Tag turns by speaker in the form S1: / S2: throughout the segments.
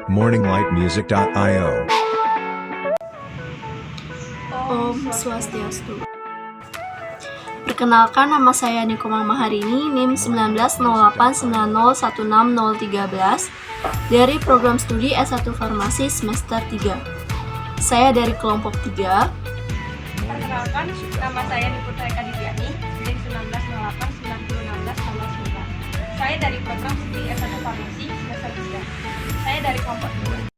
S1: morninglightmusic.io.
S2: Om Swastiastu. Perkenalkan, nama saya Nikomang Maharini, NIM 190890160013 dari program studi S1 Farmasi semester 3. Saya dari kelompok 3.
S3: Perkenalkan, nama saya Niputra Eka Didiani, NIM 1908901613. Saya dari program studi S1 Farmasi semester 3. Saya dari kelompok 2.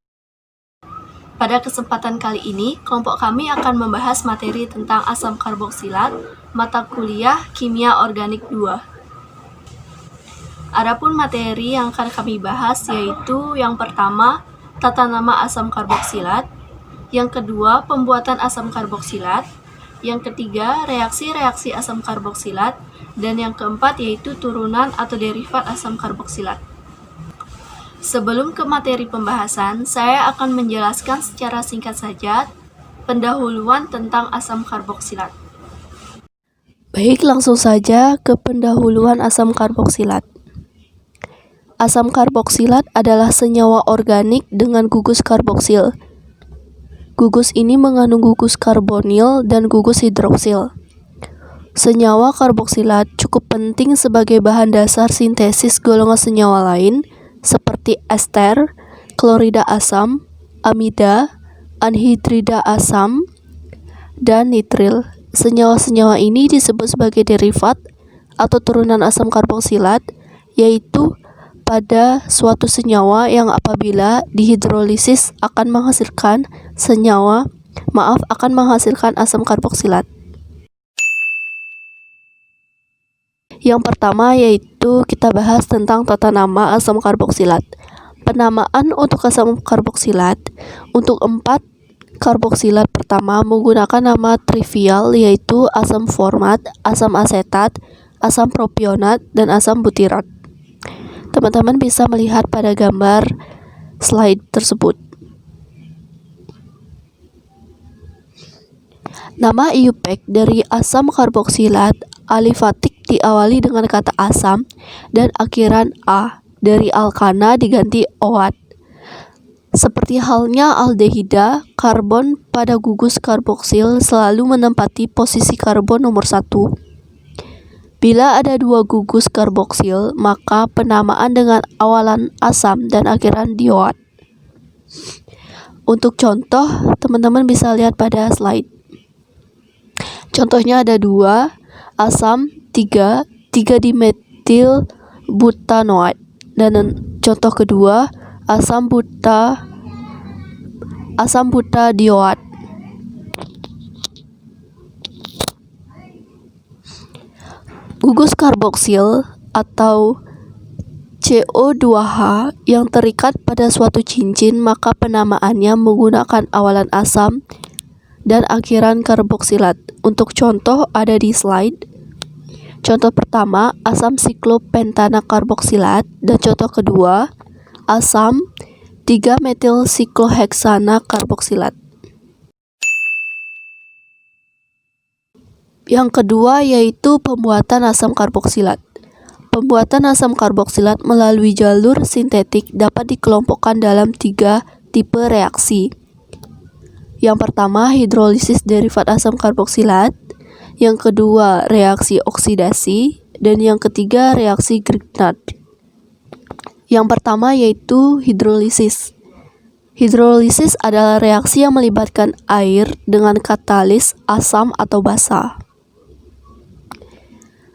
S2: Pada kesempatan kali ini, kelompok kami akan membahas materi tentang asam karboksilat, mata kuliah Kimia Organik 2. Adapun materi yang akan kami bahas yaitu yang pertama, tata nama asam karboksilat, yang kedua, pembuatan asam karboksilat, yang ketiga, reaksi-reaksi asam karboksilat, dan yang keempat yaitu turunan atau derivat asam karboksilat. Sebelum ke materi pembahasan, saya akan menjelaskan secara singkat saja pendahuluan tentang asam karboksilat. Baik, langsung saja ke pendahuluan asam karboksilat. Asam karboksilat adalah senyawa organik dengan gugus karboksil. Gugus ini mengandung gugus karbonil dan gugus hidroksil. Senyawa karboksilat cukup penting sebagai bahan dasar sintesis golongan senyawa lain seperti ester, klorida asam, amida, anhidrida asam, dan nitril. Senyawa-senyawa ini disebut sebagai derivat atau turunan asam karboksilat, yaitu pada suatu senyawa yang apabila dihidrolisis akan menghasilkan asam karboksilat. Yang pertama yaitu kita bahas tentang tata nama asam karboksilat. Penamaan untuk asam karboksilat untuk 4 karboksilat pertama menggunakan nama trivial yaitu asam format, asam asetat, asam propionat, dan asam butirat. Teman-teman bisa melihat pada gambar slide tersebut. Nama IUPAC dari asam karboksilat alifatik diawali dengan kata asam dan akhiran A. Dari alkana diganti oat. Seperti halnya aldehida, karbon pada gugus karboksil selalu menempati posisi karbon nomor 1. Bila ada 2 gugus karboksil, maka penamaan dengan awalan asam dan akhiran dioat. Untuk contoh, teman-teman bisa lihat pada slide. Contohnya ada 2, asam 3 dimetil butanoat, dan contoh kedua asam butadioat. Gugus karboksil atau CO2H yang terikat pada suatu cincin, maka penamaannya menggunakan awalan asam dan akhiran karboksilat. Untuk contoh ada di slide. Contoh pertama, asam siklopentana karboksilat, dan contoh kedua, asam 3-metil sikloheksana karboksilat. Yang kedua yaitu pembuatan asam karboksilat. Pembuatan asam karboksilat melalui jalur sintetik dapat dikelompokkan dalam 3 tipe reaksi. Yang pertama, hidrolisis derivat asam karboksilat. Yang kedua, reaksi oksidasi. Dan yang ketiga, reaksi Grignard. Yang pertama yaitu hidrolisis. Hidrolisis adalah reaksi yang melibatkan air dengan katalis asam atau basa.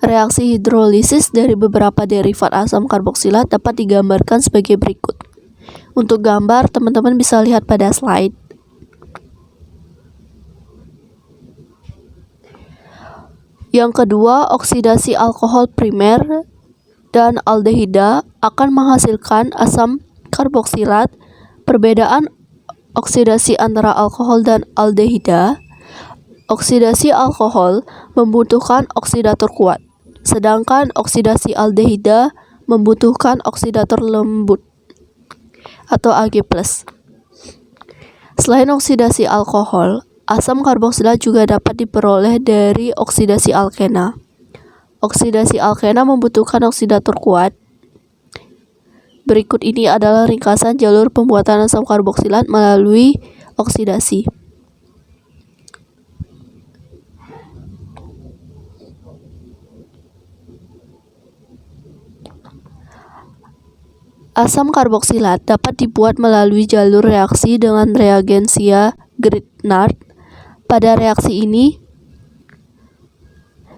S2: Reaksi hidrolisis dari beberapa derivat asam karboksilat dapat digambarkan sebagai berikut. Untuk gambar, teman-teman bisa lihat pada slide. Yang kedua, oksidasi alkohol primer dan aldehida akan menghasilkan asam karboksilat. Perbedaan oksidasi antara alkohol dan aldehida, oksidasi alkohol membutuhkan oksidator kuat, sedangkan oksidasi aldehida membutuhkan oksidator lembut atau Ag+. Selain oksidasi alkohol, asam karboksilat juga dapat diperoleh dari oksidasi alkena. Oksidasi alkena membutuhkan oksidator kuat. Berikut ini adalah ringkasan jalur pembuatan asam karboksilat melalui oksidasi. Asam karboksilat dapat dibuat melalui jalur reaksi dengan reagensia Grignard. Pada reaksi ini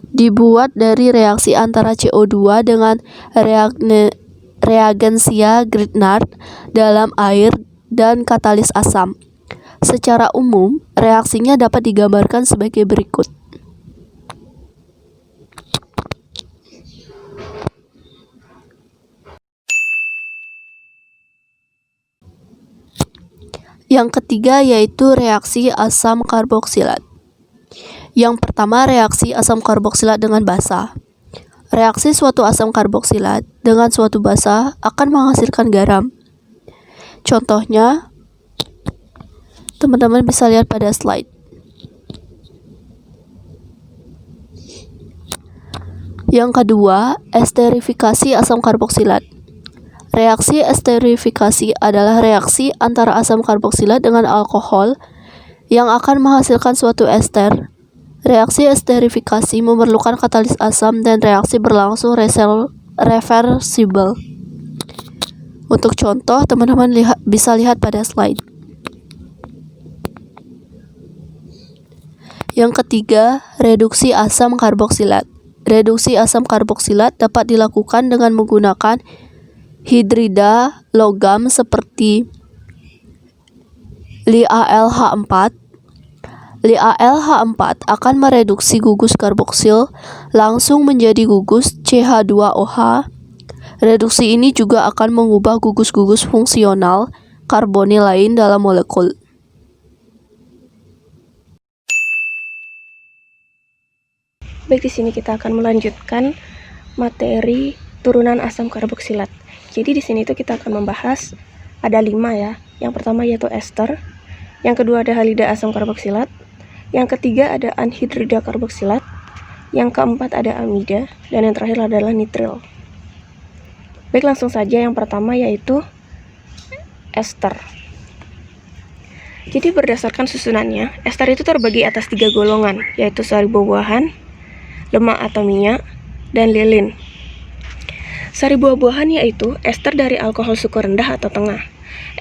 S2: dibuat dari reaksi antara CO2 dengan reagensia Grignard dalam air dan katalis asam. Secara umum, reaksinya dapat digambarkan sebagai berikut. Yang ketiga yaitu reaksi asam karboksilat. Yang pertama, reaksi asam karboksilat dengan basa. Reaksi suatu asam karboksilat dengan suatu basa akan menghasilkan garam. Contohnya, teman-teman bisa lihat pada slide. Yang kedua, esterifikasi asam karboksilat. Reaksi esterifikasi adalah reaksi antara asam karboksilat dengan alkohol yang akan menghasilkan suatu ester. Reaksi esterifikasi memerlukan katalis asam dan reaksi berlangsung reversibel. Untuk contoh, teman-teman bisa lihat pada slide. Yang ketiga, reduksi asam karboksilat. Reduksi asam karboksilat dapat dilakukan dengan menggunakan hidrida logam seperti LiAlH4. LiAlH4 akan mereduksi gugus karboksil langsung menjadi gugus CH2OH. Reduksi ini juga akan mengubah gugus-gugus fungsional karbonil lain dalam molekul.
S1: Baik, di sini kita akan melanjutkan materi turunan asam karboksilat. Jadi di sini itu kita akan membahas ada 5 ya. Yang pertama yaitu ester, yang kedua ada halida asam karboksilat, yang ketiga ada anhidrida karboksilat, yang keempat ada amida, dan yang terakhir adalah nitril. Baik, langsung saja yang pertama yaitu ester. Jadi berdasarkan susunannya, ester itu terbagi atas 3 golongan, yaitu sari buah-buahan, lemak atau minyak, dan lilin. Sari buah-buahan yaitu ester dari alkohol suku rendah atau tengah.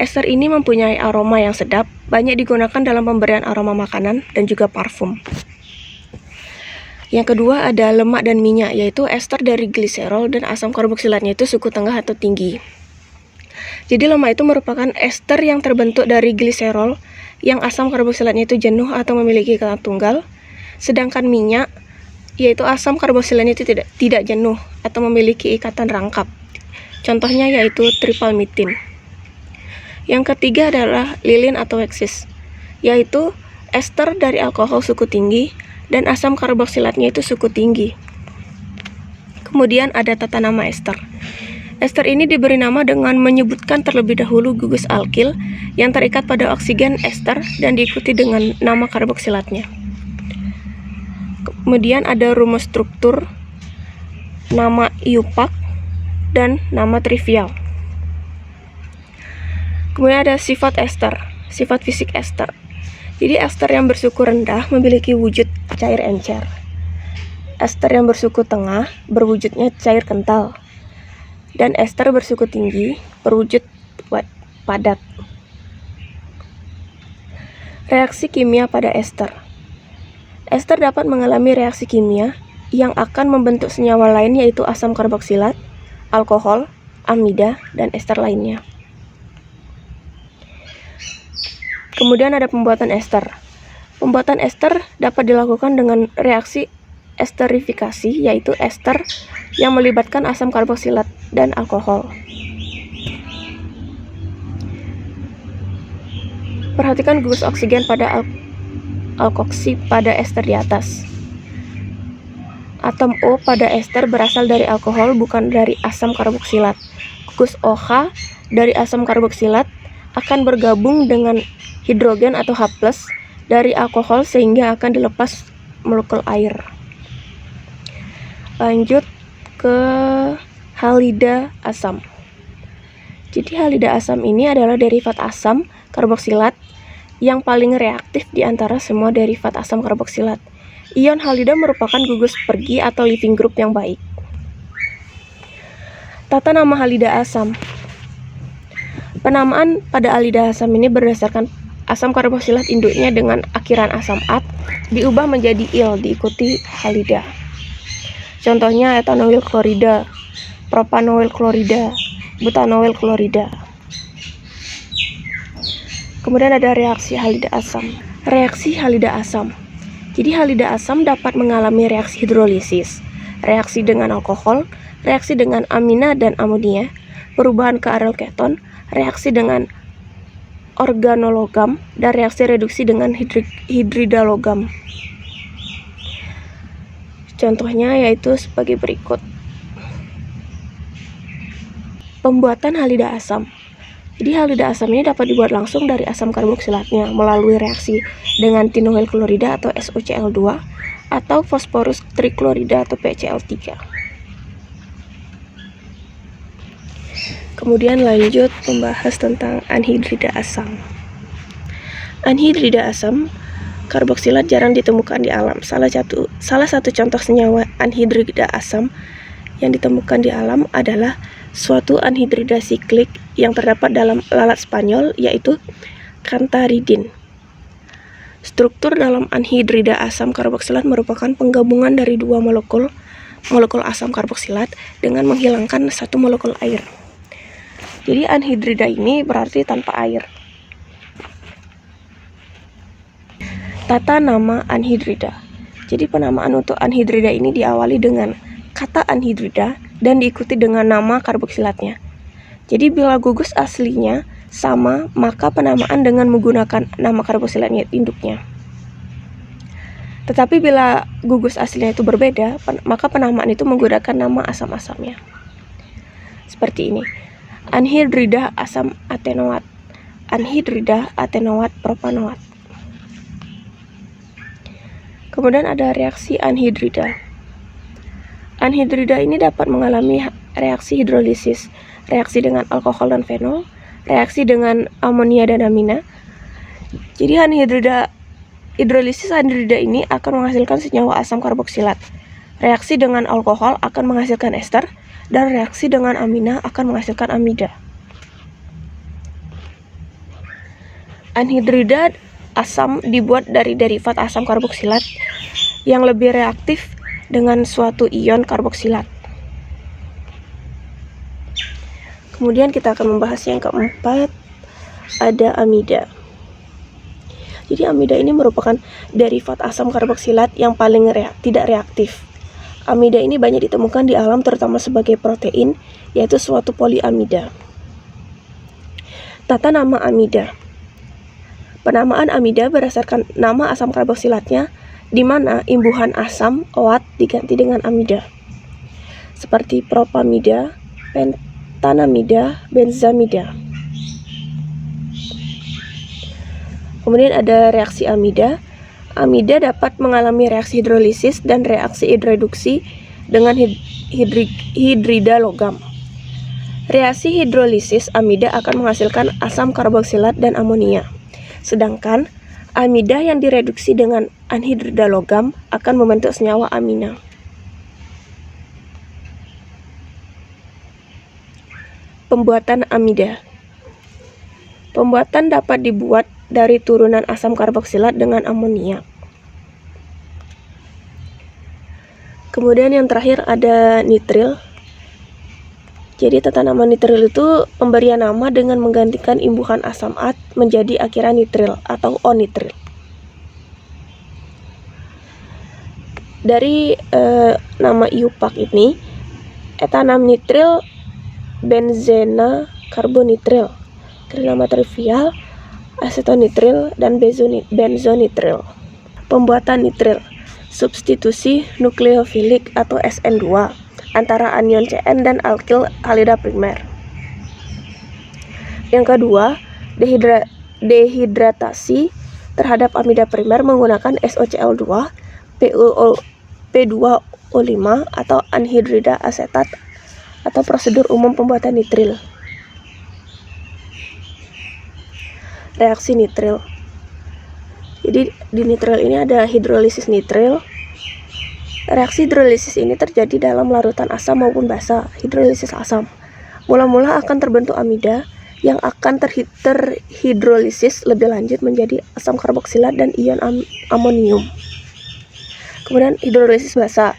S1: Ester ini mempunyai aroma yang sedap, banyak digunakan dalam pemberian aroma makanan dan juga parfum. Yang kedua ada lemak dan minyak, yaitu ester dari gliserol dan asam karboksilatnya itu suku tengah atau tinggi. Jadi lemak itu merupakan ester yang terbentuk dari gliserol yang asam karboksilatnya itu jenuh atau memiliki ikatan tunggal, sedangkan minyak yaitu asam karboksilatnya itu tidak jenuh atau memiliki ikatan rangkap. Contohnya yaitu tripalmitin. Yang ketiga adalah lilin atau eksis, yaitu ester dari alkohol suku tinggi dan asam karboksilatnya itu suku tinggi. Kemudian ada tata nama ester. Ester ini diberi nama dengan menyebutkan terlebih dahulu gugus alkil yang terikat pada oksigen ester dan diikuti dengan nama karboksilatnya. Kemudian ada rumus struktur, nama IUPAC, dan nama trivial. Kemudian ada sifat ester, sifat fisik ester. Jadi ester yang bersuku rendah memiliki wujud cair encer. Ester yang bersuku tengah berwujudnya cair kental. Dan ester bersuku tinggi berwujud padat. Reaksi kimia pada ester. Ester dapat mengalami reaksi kimia yang akan membentuk senyawa lain yaitu asam karboksilat, alkohol, amida, dan ester lainnya. Kemudian ada pembuatan ester. Pembuatan ester dapat dilakukan dengan reaksi esterifikasi, yaitu ester yang melibatkan asam karboksilat dan alkohol. Perhatikan gugus oksigen pada alkoksi pada ester di atas. Atom O pada ester berasal dari alkohol, bukan dari asam karboksilat. Gugus OH dari asam karboksilat akan bergabung dengan hidrogen atau H+ dari alkohol sehingga akan dilepas molekul air. Lanjut ke halida asam. Jadi halida asam ini adalah derivat asam karboksilat yang paling reaktif di antara semua derivat asam karboksilat. Ion halida merupakan gugus pergi atau leaving group yang baik. Tata nama halida asam. Penamaan pada halida asam ini berdasarkan asam karboksilat induknya dengan akhiran asam at diubah menjadi il diikuti halida. Contohnya etanoil klorida, propanoil klorida, butanoil klorida. Kemudian ada reaksi halida asam. Reaksi halida asam. Jadi halida asam dapat mengalami reaksi hidrolisis, reaksi dengan alkohol, reaksi dengan amina dan amonia, perubahan ke aryl keton, reaksi dengan organologam, dan reaksi reduksi dengan hidridalogam. Contohnya yaitu sebagai berikut. Pembuatan halida asam. Jadi halida asam ini dapat dibuat langsung dari asam karboksilatnya melalui reaksi dengan tinoil klorida atau SOCl2 atau fosforus triklorida atau PCl3. Kemudian lanjut membahas tentang anhidrida asam. Anhidrida asam karboksilat jarang ditemukan di alam. Salah satu contoh senyawa anhidrida asam yang ditemukan di alam adalah suatu anhidrida siklik yang terdapat dalam lalat Spanyol, yaitu cantaridin. Struktur dalam anhidrida asam karboksilat merupakan penggabungan dari dua molekul asam karboksilat dengan menghilangkan satu molekul air. Jadi anhidrida ini berarti tanpa air. Tata nama anhidrida. Jadi penamaan untuk anhidrida ini diawali dengan kata anhidrida dan diikuti dengan nama karboksilatnya. Jadi bila gugus aslinya sama, maka penamaan dengan menggunakan nama karboksilatnya induknya. Tetapi bila gugus aslinya itu berbeda, maka penamaan itu menggunakan nama asam-asamnya. Seperti ini. Anhidrida asam atenoat, anhidrida atenoat propanoat. Kemudian ada reaksi anhidrida. Anhidrida ini dapat mengalami reaksi hidrolisis, reaksi dengan alkohol dan fenol, reaksi dengan amonia dan amina. Jadi hidrolisis anhidrida ini akan menghasilkan senyawa asam karboksilat. Reaksi dengan alkohol akan menghasilkan ester, dan reaksi dengan amina akan menghasilkan amida. Anhidrida asam dibuat dari derivat asam karboksilat yang lebih reaktif dengan suatu ion karboksilat. Kemudian kita akan membahas yang keempat, ada amida. Jadi amida ini merupakan derivat asam karboksilat yang paling tidak reaktif. Amida ini banyak ditemukan di alam terutama sebagai protein, yaitu suatu poliamida. Tata nama amida. Penamaan amida berdasarkan nama asam karboksilatnya, di mana imbuhan asam OAT diganti dengan amida, seperti propamida, pentanamida, benzamida. Kemudian ada reaksi amida. Amida dapat mengalami reaksi hidrolisis dan reaksi hidroreduksi dengan hidridalogam. Reaksi hidrolisis amida akan menghasilkan asam karboksilat dan amonia. Sedangkan amida yang direduksi dengan anhidridalogam akan membentuk senyawa amina. Pembuatan amida. Pembuatan dapat dibuat dari turunan asam karboksilat dengan amonia. Kemudian yang terakhir ada nitril. Jadi tata nama nitril itu pemberian nama dengan menggantikan imbuhan asam at menjadi akhiran nitril atau onitril. Dari nama IUPAC ini, etanam nitril, benzena karbonitril, nama trivial, asetonitril, dan benzonitril. Pembuatan nitril, substitusi nukleofilik atau SN2 antara anion CN dan alkil halida primer. Yang kedua, dehidratasi terhadap amida primer menggunakan SOCl2, P2O5 atau anhidrida asetat atau prosedur umum pembuatan nitril. reaksi nitril. Jadi di nitril ini ada hidrolisis nitril. Reaksi hidrolisis ini terjadi dalam larutan asam maupun basa. Hidrolisis asam. Mula-mula akan terbentuk amida yang akan terhidrolisis lebih lanjut menjadi asam karboksilat dan ion amonium. Kemudian hidrolisis basa.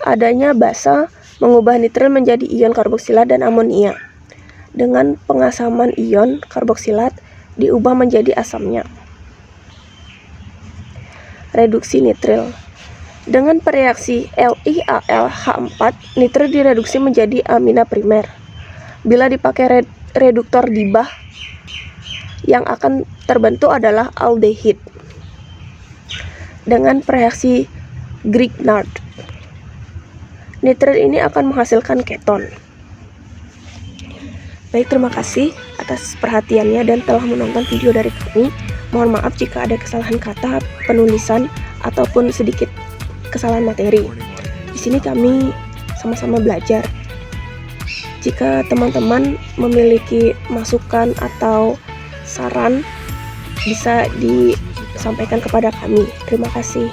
S1: Adanya basa mengubah nitril menjadi ion karboksilat dan amonia. Dengan pengasaman ion karboksilat diubah menjadi asamnya. Reduksi nitril. Dengan bereaksi LiAlH4, nitril direduksi menjadi amina primer. Bila dipakai reduktor Dibach, yang akan terbentuk adalah aldehid. Dengan reaksi Grignard, nitril ini akan menghasilkan keton. Baik, terima kasih atas perhatiannya dan telah menonton video dari kami. Mohon maaf jika ada kesalahan kata, penulisan, ataupun sedikit kesalahan materi. Di sini kami sama-sama belajar. Jika teman-teman memiliki masukan atau saran, bisa disampaikan kepada kami. Terima kasih.